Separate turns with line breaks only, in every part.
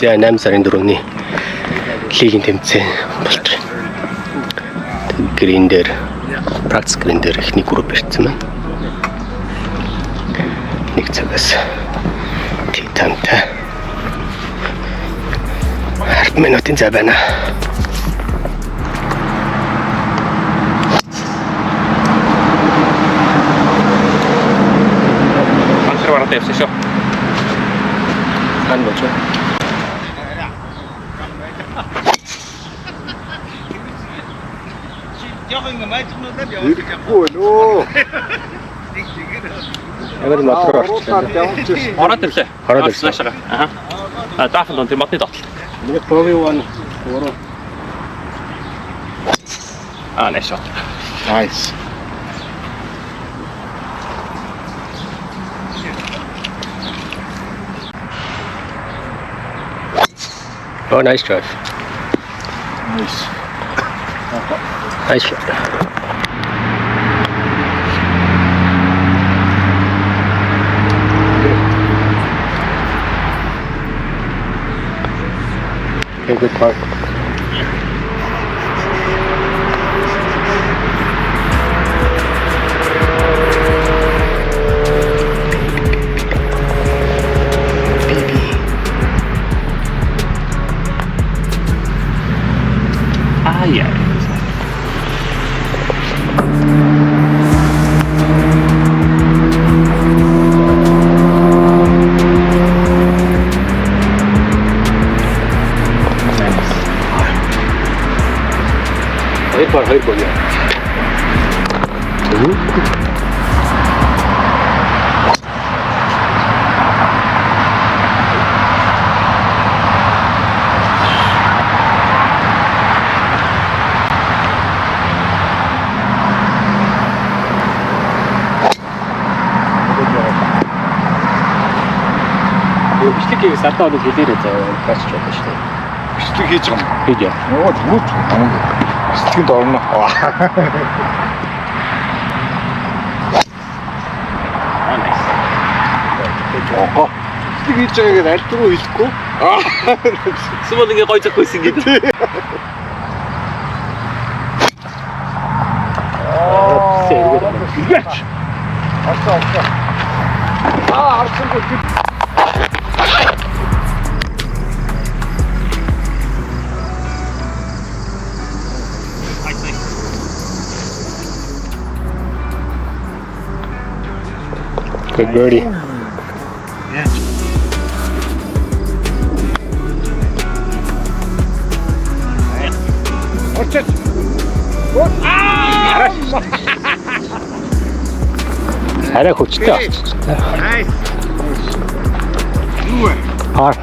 За 8 сарын 4-ний лигийн тэмцээн болж байна. Грин дээр практик грин дээр ихний групп ирсэн байна. Нэг цагаас титантай 10 минутын зай байна.
Анхаарал явсан шүү.
Хан болж байна.
Ирэхгүй нөө.
Ямар мотор орчихлоо.
Ороод ирлээ.
Ороод ирсэн.
Аа. Дафн дон тэр модны дотор.
Нэг Pro-1 өөрөө.
Nice shot.
Nice.
Oh, nice drive.
Nice.
Nice shot. Okay, good part.
Yeah.
Hayır koy ya. Бичлэгийг сартаа нэг хэлээрэй заяа кач чадсан шүү дээ.
Бичлэг хийж байгаа юм.
Хийж яа.
Нөө зүгт хамаг. Бичлэгэнд орно. Ого. Бичлэг хийж байгаагаар аль руу хэлэхгүй.
Сумал ингээ гой зохиосон гэдэг.
Гэрч.
Арцаа. Арцаа гоо.
Good birdie.
Yeah. Watch it. What?
Арай хүчтэй авчихсан.
Nice. Юу вэ?
Хар.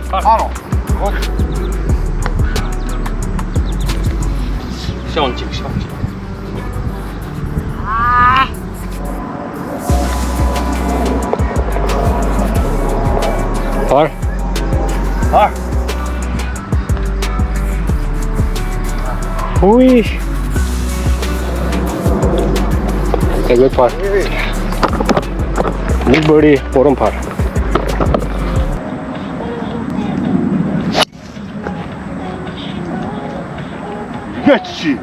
Шон чиг.
Hard. Ui. A good par. Big birdie, bottom par.
Гачи.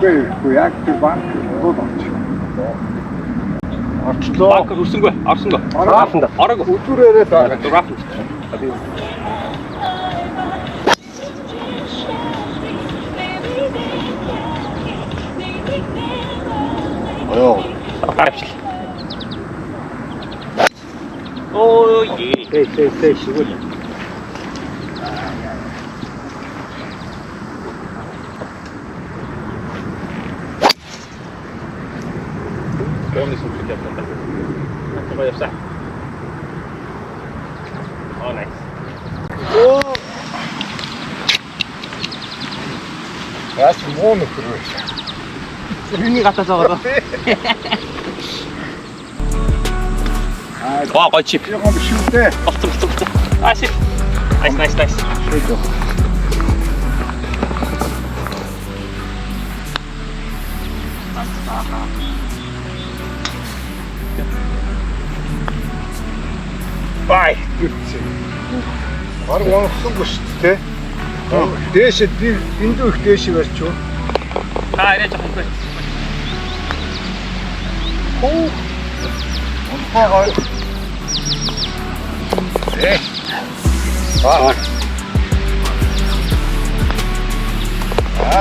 Ирэхгүй яг тэр банк руу орчих. Орчлоо.
Банк өрсөнгөө, орсонгөө.
Рафнда.
Орог
Өдөрөөрөө байгаа.
рафн.
Ой.
Гаравчил. Ой,
Эй, сегодня.
Помнишь, что я там так? Давай я О, найс.
Оо. Яас муу нөхөр байсан.
Миний гатаа зоогоо. Аа, гой чип.
Яг юм шүү дээ.
Болцсон. Аа, ши. Nice.
Bye. Good. Бараг онгоцсонгүй шүү дээ. Дээшээ эндүү их дээшээ барьч юу?
Арай жоохон бай.
Оо. Онцгой.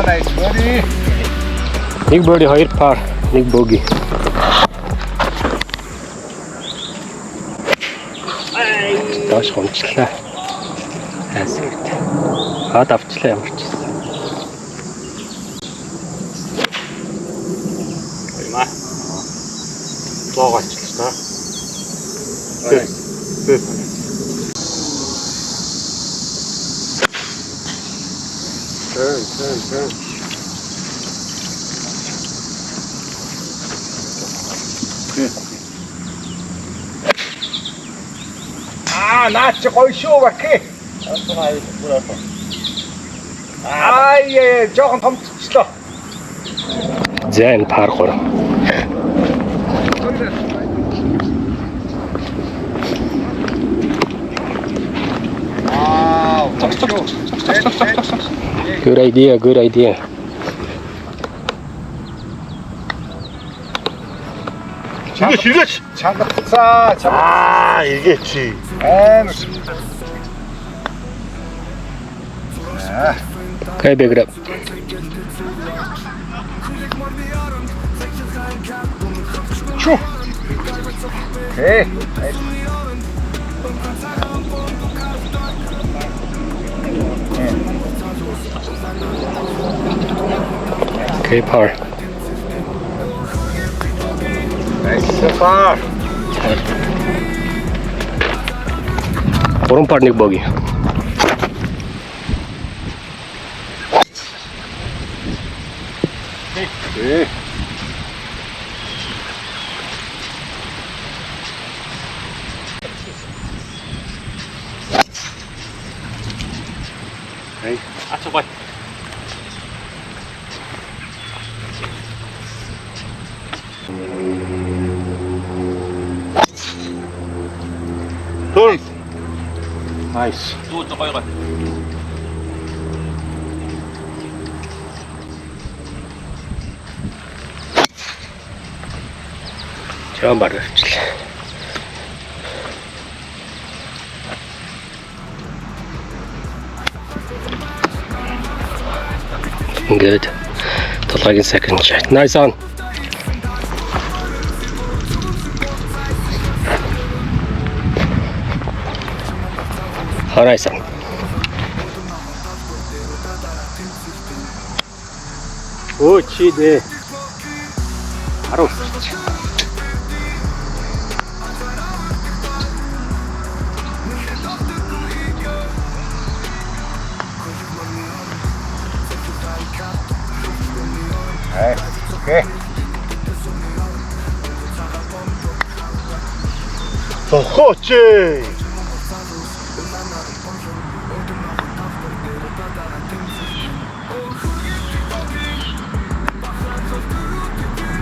Nice birdie.
Нэг birdie, 2 par, нэг bogey. Доош хончлаа. Хайсагт. Авчлаа ямар ч.
Ма. Тоогочлаа.
Turn. Наач гоё шүү бакэ. Жоохон томцчлоо.
За энэ par 3. Good idea.
Шилгээч.
Чангацсан.
이게 지.
Okay, big it up.
Чу. Окей.
Okay, par.
Nice par.
3 par, нэг bogey.
Okay.
아쳐 봐.
Turn. Nice.
또 저거 이거.
Жон бар авчлаа. Good. Толгойн second shot. Nice on. Nice on. Оо чи дээ. 10.
Okay.
Тохоч.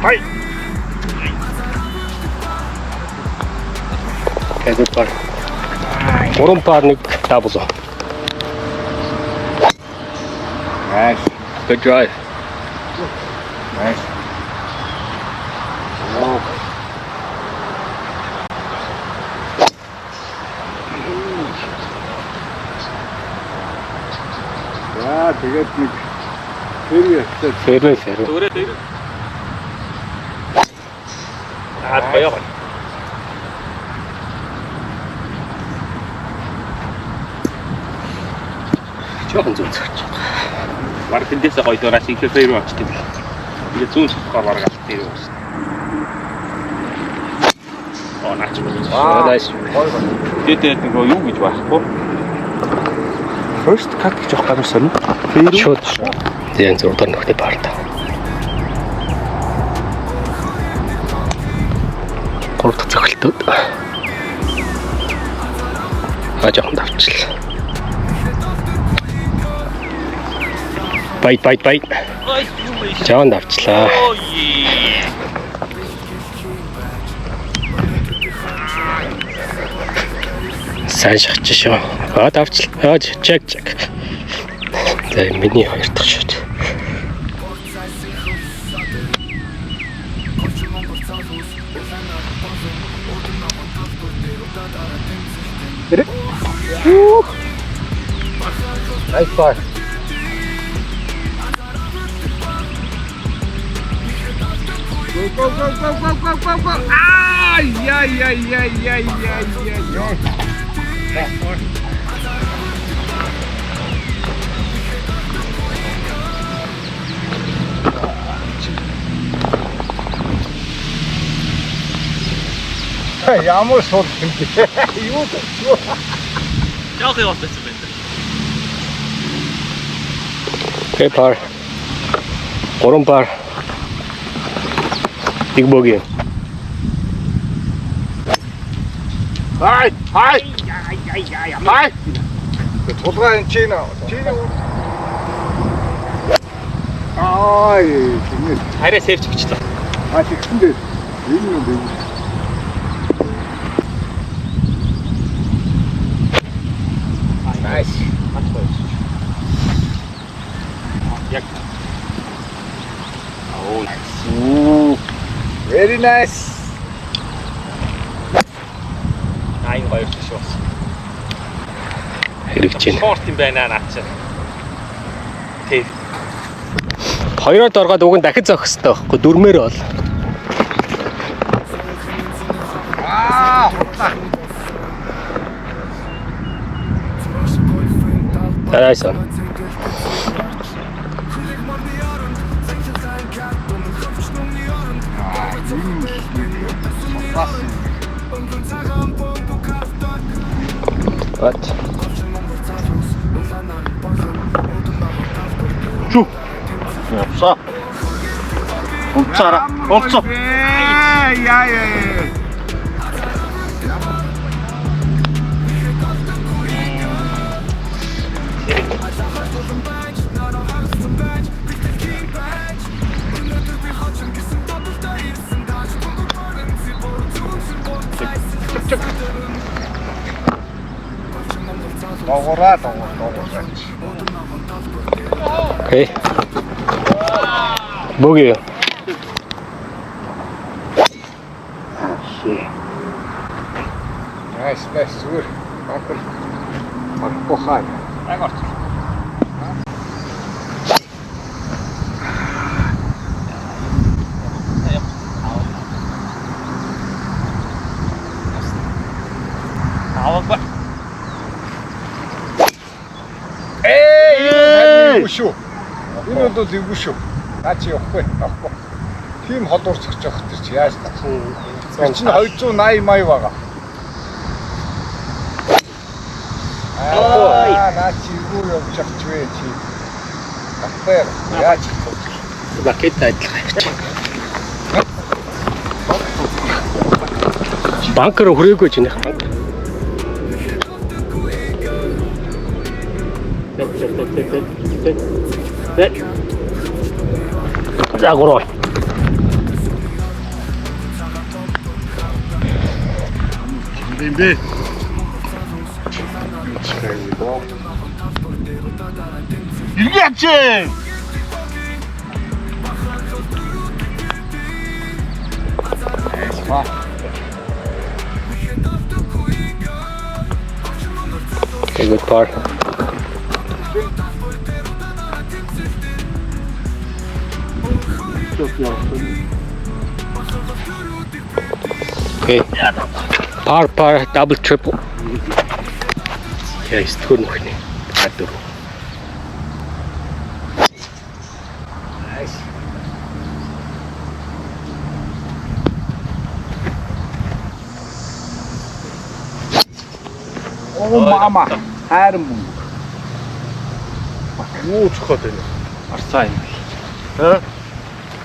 Хай.
Good par. 3 par, нэг double.
Nice.
Good drive.
Nice. За тэгээд нэг
Fairway.
그래 돼. 아, 더요.
Жохон зүг цогч.
Баг тэндээс гоё дөрас их фэйр авчихсан. 이게 зүүн сухаар бараг авчихсан юм байна. Оо наач.
Nice.
Тэгээд нөгөө юу гэж байхгүй.
First cut гэж авах гэсэн нь.
Шууд. Зэн зурдаар нөхдөд баард. 3 дахь цохилтууд. Жоохон давчлаа. Байт.
Ой,
Жоон давчлаа.
오 예.
Сайн шахаж шүү. Давчлаа. Чек. За миний хоёр дахь шот.
Nice pass. Go. Ay. Ямар сул юм бэ? Юу ч.
Жоох яваад байсан байна.
Окей, пар. 3 пар. Big bogey.
Хай. Тулгаа энэ чинь. Ай, тийм.
Хараа сейвч өгчлээ.
Тэгсэн дээр. Энэ юм бэ?
Nice. Яг. Oh, nice.
Ooh. Very nice.
Айн гоё шүү.
Хэрэгж байна.
Шорт юм байна наад чинь. Тэг.
Хоёроод ороод уг нь дахиж зогсох хэрэгтэй байхгүй дөрмээр бол. Тарайсан. What?
Чу. Япса. Онцоо.
Яа. Доогоораа.
Окей. Bogey.
Nice. Зүгээр. Маркохай.
Агаарч. Аваа.
Шүү. Энэ бол эвгүй шүү. Наа чи явахгүй. Тим холдуур зогсож явах гэж яаж таа. Чинь 280 80 байгаа. Наа чи юу явж явж вэ чи. Апер. Яаж
Бакет адилхан. Банкер хүрээгүй ч нэх. За гурав.
Бимби. Иргээч.
Okay, good par. Okay. Par, double, triple. Yes, good morning.
Nice. Oh mama, хайран бүм. Юу ч хот энэ.
Арцаа юм.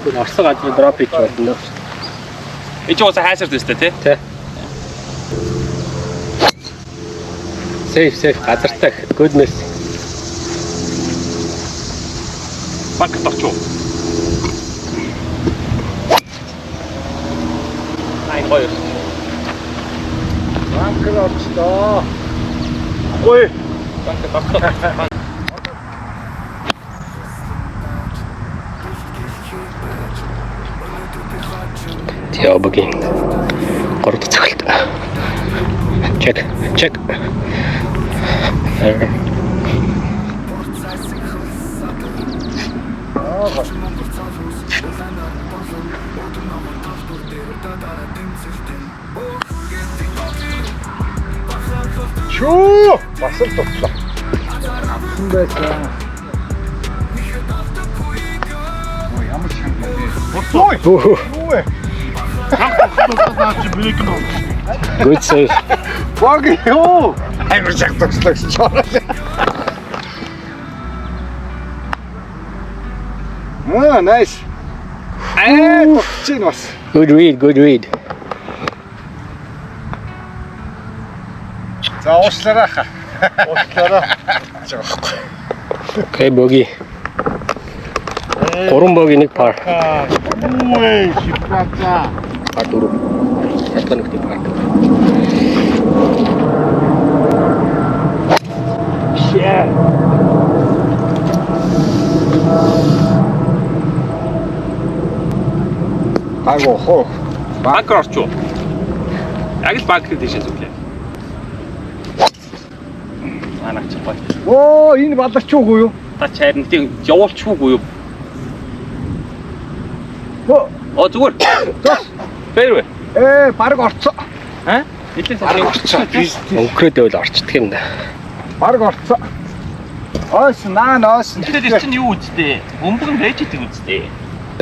Good орсон газар drop хийж болно.
Энд ч уусаа хайсард өстэй тий.
Тэ. Safe, газартай. Goodness.
Банк тогчоо. Айн гоё.
Банкер орчлоо. Ой.
Теобгийн 3 дахь цохилт. Чек.
Чөө! Бас л дутлаа. Авсан байсан. Ой, ямар чанга бэ? Ой! Юу вэ?
Good save.
Баг юу? Амар чанга дутлаа гэсэн чинь. Nice. Дутлж байна бас.
Good read.
За уучлаарай хаа.
Окей, боги. 3 боги 1 пар.
Ой, шипгаца.
Пар 4. Хятад нөхдөй пар.
Shit. Айгоо хоо.
Банкер орчуу. Яг л банкер дэшээ зүглээ. Анаач бай.
Оо, энэ баларч уугүй юу?
Та чарнтыг явуулчихгүй юу? Оо зүгээр. Фэрвэ.
Бараг орцоо.
Нилээ
Бараг орцоо.
Өнгөрөөдөө л орчдөг юм да.
Бараг орцоо. Оос наанаас.
Тэгэхээр чинь юу үздэй? Бөмбөг байж идэг үздэй.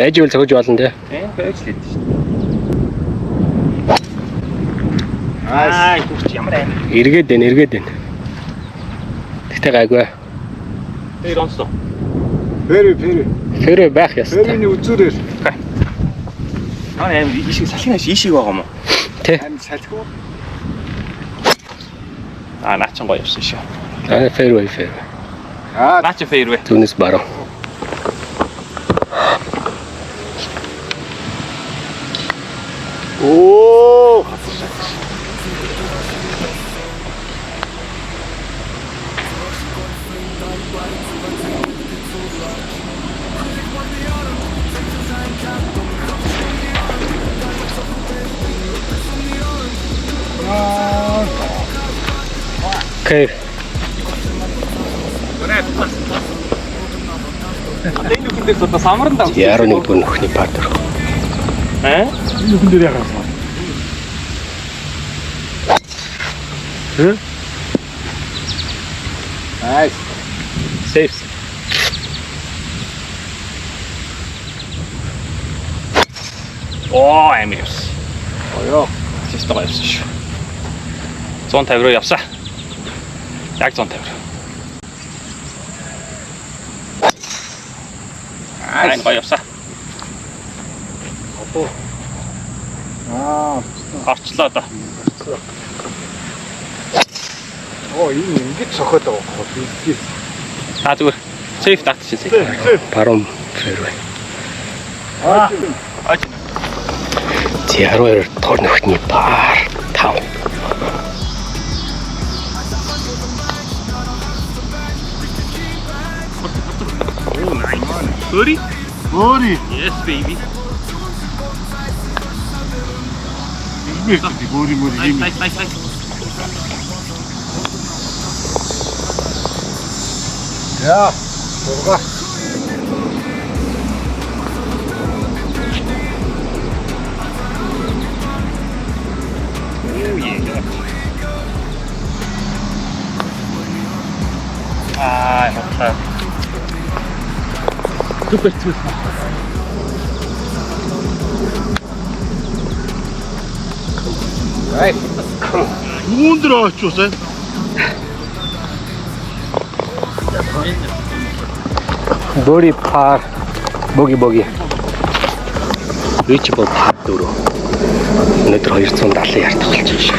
Байж ивэл зогж болно те.
Байж л идэв шүү дээ. Түрч ямар амар.
Эргээд байна. Тэгтээ гайгүй.
Тэр онцлоо.
Фэрэ
байх ястай.
фэрэний үзүүрээр.
Амар ийшиг салхинаш ийшиг байгаа юм уу?
Тэ.
Ань салхив.
Наачин гоё явсан шүү.
Фэрвэ.
Наач фэрвэ.
Түүнээс баруун.
Оо.
Окей.
Энэ хүндээс одоо самран дав.
11 дүн нөхний пар 4.
Энэ хүн дээр ягаасан. Nice.
Safe. Оо, амар явсан.
Оё.
Систем явсан шүү. 150 руу явсан. Яг 150 руу. Айн гоё явсан. Орчлоо одоо.
Оо, энэ ингэж цохоод байгаа хөө. Бизгээс.
Зүгээр. Safe татчихсан.
Баруун фэрвэ.
Аа.
12 тор нөхний пар 5.
Sorry?
Өөрий.
Yes baby.
Избэрдэг өөрий юм.
Nice.
Яа. Урга.
Хотлоо. Супер.
Right.
Юундэр очсон?
Бори пар боги. Reachable пар 4. Өнөөдөр 270 ярд болж байна шүү.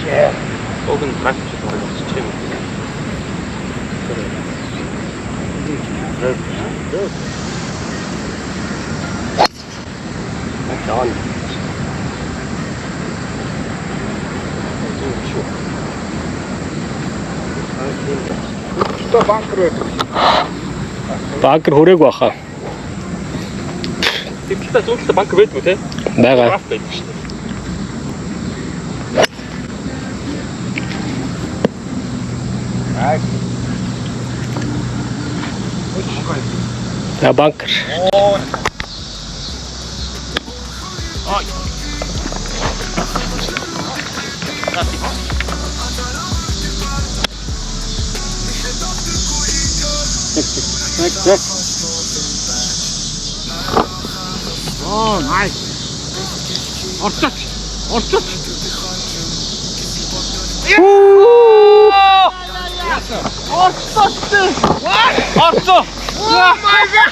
Yeah.
чим.
Яан.
Өчтөө банкер байдаг.
Банкер хүрээгүй баха.
Тэгэлтэй зөвхөн банк байдгүй те.
Байгаа.
Раф байдаг шүү дээ.
Аа.
Банкер.
Оо.
Ай. Рафи.
Тэг. Оо, найс. Орцооч.
Орцоо.
Oh my god.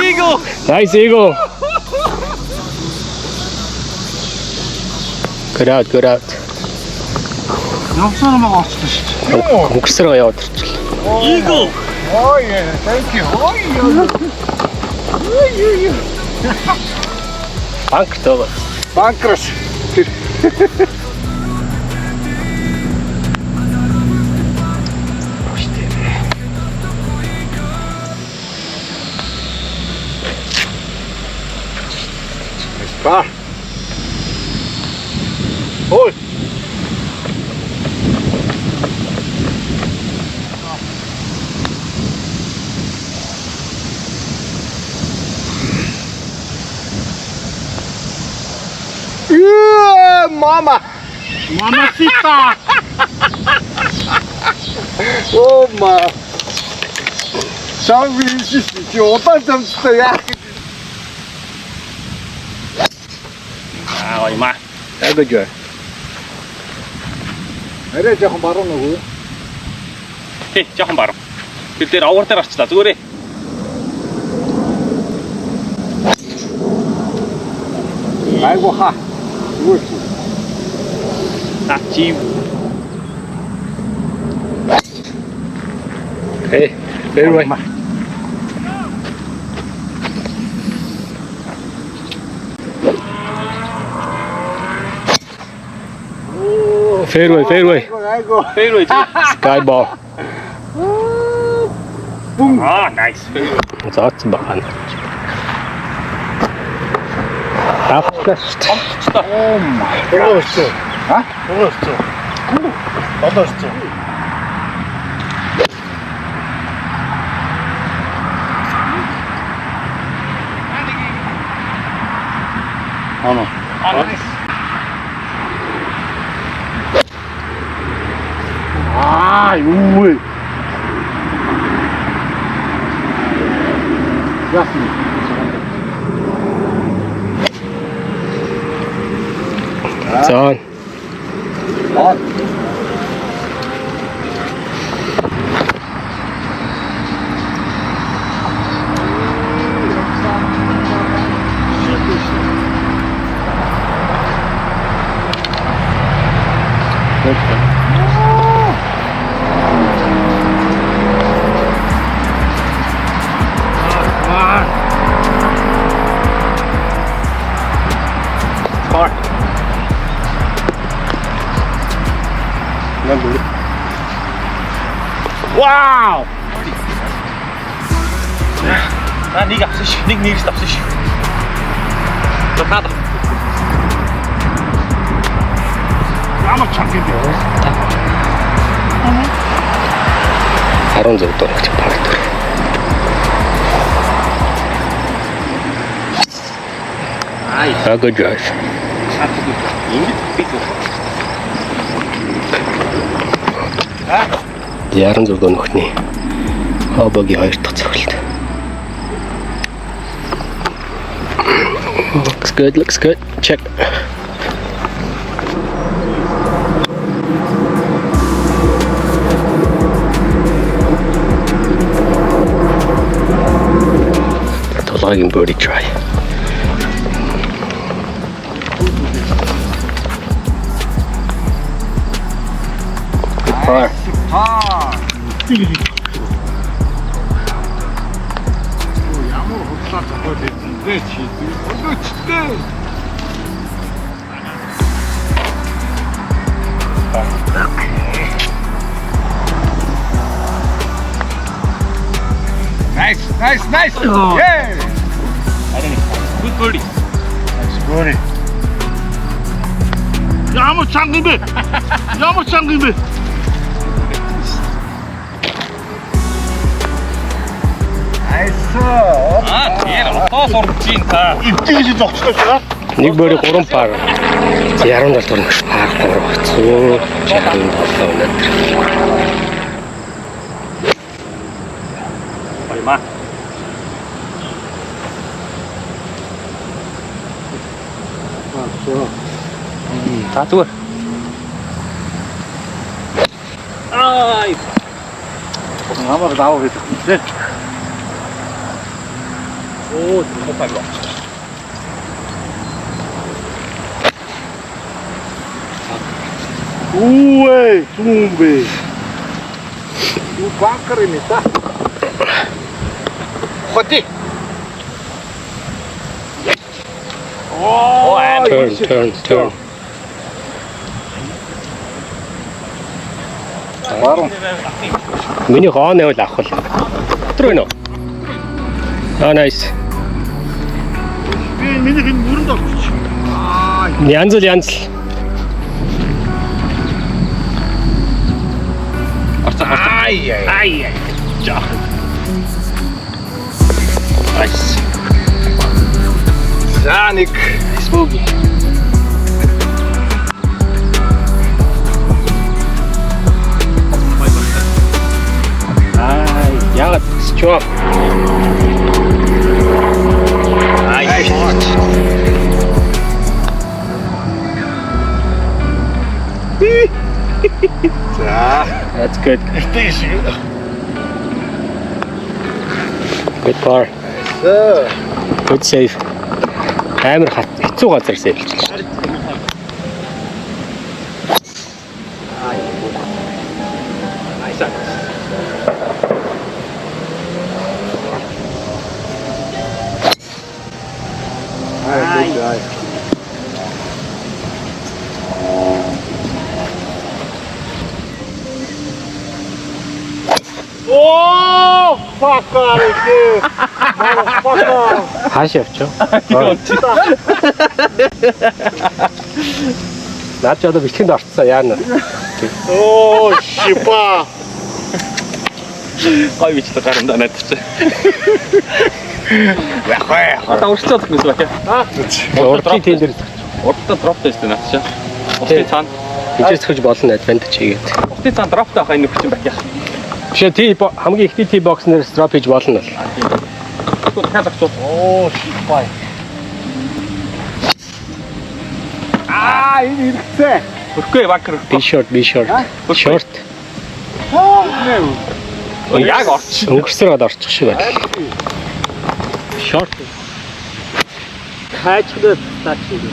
Eagle.
Nice eagle. Good out.
Явсан намайг орчлоо шүү дээ.
Өнгөрсөрөө яваад ирчихлээ.
Eagle.
Oh yeah, thank you. Oh yeah.
Банкер тоо.
Банкерс. Ба. Ой. Мама.
Mamacita.
Oh my. Сам вижу, что там стоят.
Ой ма.
Агаж. Арай жоохон баруун нөгөө.
Тий, жоохон баруун. Тэр дээр овор дээр орчлаа зүгээрээ.
Айгу ха. Зүгээр.
Тачив.
Very well. Fairway.
Айгу.
Fairway.
Sky ball.
Ah, nice.
Заацсан бахан. Aftercast.
Oh my god. Ха? Болоосч. Ано. Аа, юу вэ? Ясно.
Зон.
Аа.
Wow! Нэг авсан шүү. Нэгс авсан шүү. Тотаад. Ямар чанга юм бэ?
16 дурагч парк.
Ай,
Good drive.
ингэж бит.
66 нөхний хобогийн 2 дахь цогцолт. Looks good. Check. Tulaгийн birdie try. Par.
Ямар худлаа зохиол хийдэ чи. Өлөөчтэй. Nice.
Oh.
Yeah.
Good birdie.
Sorry.
Ямар чанга юм бэ? Ямар чанга юм бэ?
Nice.
Тийм отоо сурч чинь та.
Эвтгээс зогцлоо чаа.
Нэг бөрийн 3 пар. 17 дугаар маш пар 367 өнөдөр.
Баяма. Та зүгээр. Ай.
Намайг даваа гэдэг юм тий.
Оо, тийм байна.
Үе, зумбэ. Юу банкер юм та. Ходи.
Оо,
Turn.
Баруун.
Миний хоон явал авах л. Өтөр байна уу? Nice.
Би миний энэ мөрөнд орчих.
Янз л.
Ай. Жаа. Айс.
За нэг
Споги.
Яагаад чоо?
Ай.
за.
That's good.
Эвтгээс.
Good par.
За.
Good save. Амар хэцүү газар сейвлж байна.
Ай. Оо, fuck out of here. Motherfucker.
Хааш явчих. Наад ч одоо бэлтгэнд орцсон яана.
Оо, шипа.
Гой бичлээ гарандаа надчих.
Яхаа.
Одоо урцаад гэнэ баха.
Урдын тендер
Урдаа дроп тест надчих. Урдын цаана.
хижээсгэж болно адвантаж хийгээд.
Урдын цаана дроп таах энэ хүчин байх.
Бишээ тий хамгийн ихний тий бокс нэр дроп хийж болно л.
Тэгвэл хязгаарч.
Оо, шипа. Энэ хэрэгцээ.
Хөрхгүй банкер.
Be short. Short.
Яг орч.
Өнгөрсөр гад орчих шиг байна. Short. Хайчдаа тач хийв.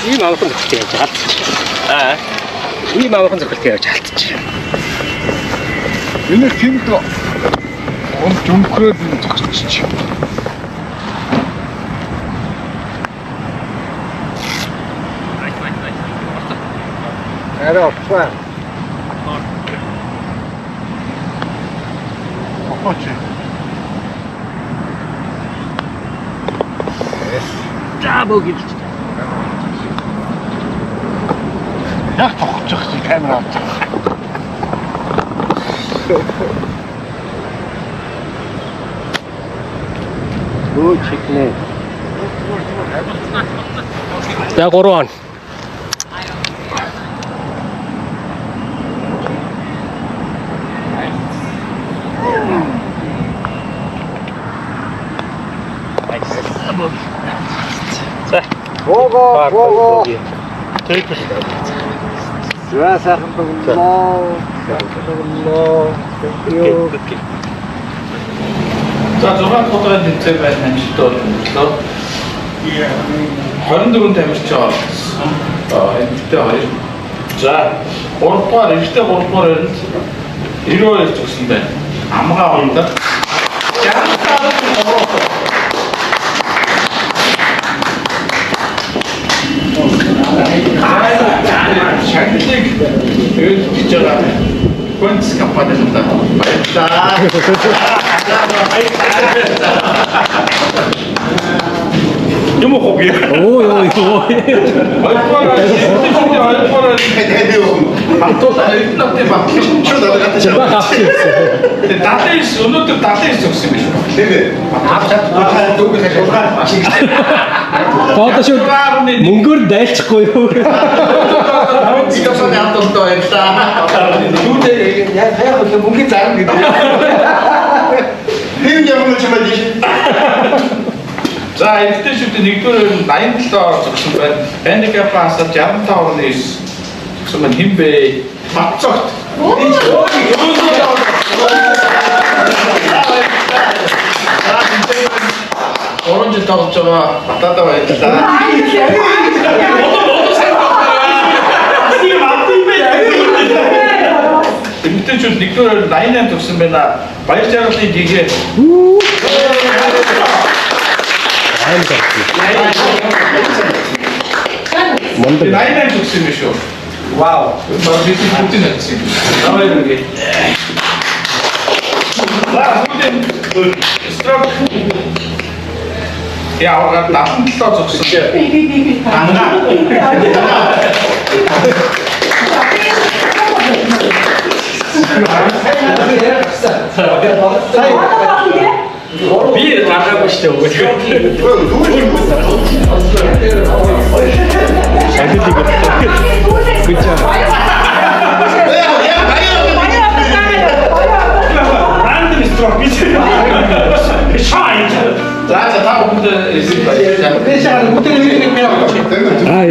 Ийм амархан зөвхөлт яаж алдчих. Ийм амархан зөвхөлт яаж алдчих.
Энэ тэнд он жөнгөрөөд зогсчих. Арай орцгоо. Охоч.
Жабо гэж.
Яг тогтчих чи камера авч.
Өө чикнэ. За 3 он.
Гоо.
Тэйк.
За сайхан тоглолоо.
За 6 фотографи тэмцээн байна амжилттай боллоо. 24 тамирч байгаа. 엔트 2. 자, 3дугаар эртээ 3дугаар өрөнд 92 зогсон байна. Амгаа ондог. шагналыг өгч байгаа Quantis компани л да. Баярлалаа. Юм уу гээ.
Ой.
Баярлалаа. Хатуулаа хэлнэтэй баг. Чи надад
Бахавчих.
Датайс өнөөдөр датайс зогсон юм биш үү? Тийм ээ. Авчаад дүүгээ шулгаа.
Фотошоп мөнгөөр дайлчихгүй юу?
Игасаны хатуултаа баярлалаа. Юутэй яг мөнгө зарна гэдэг.
Тэр юм ч юм аа.
За, эртний шүтээ 1-р 87 орж зогсон байна. Handicap-аас 65 орны 9 зогсон байна. Хэн бэ? Бацогт. Оронж тоглож байгаа Батада баярлалаа. Эмэгтэй ч 1-р 88 зогсон байна. Баяр жаргалын дэгээ.
Мондөг.
88 зогсон юм шүү. Вау. Баг бид бүгд нэгсэн. Давай нэг. Строк. Яагаад 77 зогсон. Би гаргаагүй шүү дээ.
Шагналыг. Good job.
Random stroke биш. Shine.
За та бүхэнд эсрэг баярлалаа.
Аа.